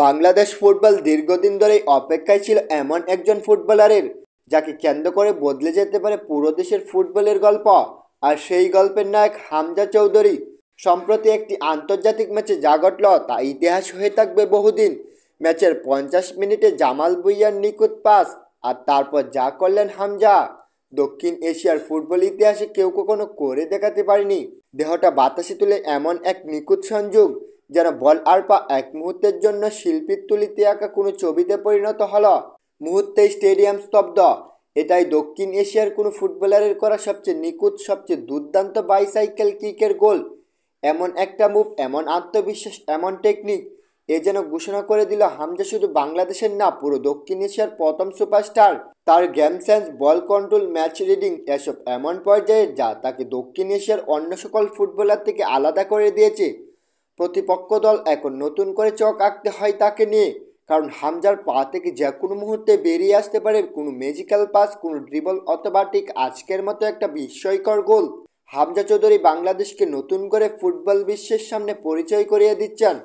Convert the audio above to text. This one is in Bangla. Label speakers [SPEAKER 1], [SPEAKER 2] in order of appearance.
[SPEAKER 1] বাংলাদেশ ফুটবল দীর্ঘদিন ধরেই অপেক্ষায় ছিল এমন একজন ফুটবলারের, যাকে কেন্দ্র করে বদলে যেতে পারে পুরো দেশের ফুটবলের গল্প। আর সেই গল্পের নায়ক হামজা চৌধুরী। সম্প্রতি একটি আন্তর্জাতিক ম্যাচে যা ঘটল তা ইতিহাস হয়ে থাকবে বহুদিন। ম্যাচের 50 মিনিটে জামাল ভুঁইয়ার নিখুঁত পাস, আর তারপর যা করলেন হামজা, দক্ষিণ এশিয়ার ফুটবল ইতিহাসে কেউ কখনো করে দেখাতে পারেনি। দেহটা বাতাসে তুলে এমন এক নিখুঁত সংযোগ, যেন বল আর পা এক মুহূর্তের জন্য শিল্পীর তুলিতে আঁকা কোনো ছবিতে পরিণত হলো। মুহূর্তে স্টেডিয়াম স্তব্ধ। এটাই দক্ষিণ এশিয়ার কোনো ফুটবলারের করা সবচেয়ে নিখুঁত, সবচেয়ে দুর্দান্ত বাইসাইকেল কিকের গোল। এমন একটা মুভ, এমন আত্মবিশ্বাস, এমন টেকনিক, এ যেন ঘোষণা করে দিল হামজা শুধু বাংলাদেশের না, পুরো দক্ষিণ এশিয়ার প্রথম সুপারস্টার। তার game sense, ball control, match reading, এসব এমন পর্যায়ে যা তাকে দক্ষিণ এশিয়ার অন্য সকল ফুটবলার থেকে আলাদা করে দিয়েছে। প্রতিপক্ষ দল এখন নতুন করে চোখ আঁকতে হয় তাকে নিয়ে, কারণ হামজার পা থেকে যে কোনো মুহূর্তে বেরিয়ে আসতে পারে কোনো ম্যাজিক্যাল পাস, কোনো ড্রিবল, অথবা ঠিক আজকের মতো একটা বিস্ময়কর গোল। হামজা চৌধুরী বাংলাদেশকে নতুন করে ফুটবল বিশ্বের সামনে পরিচয় করিয়ে দিচ্ছেন।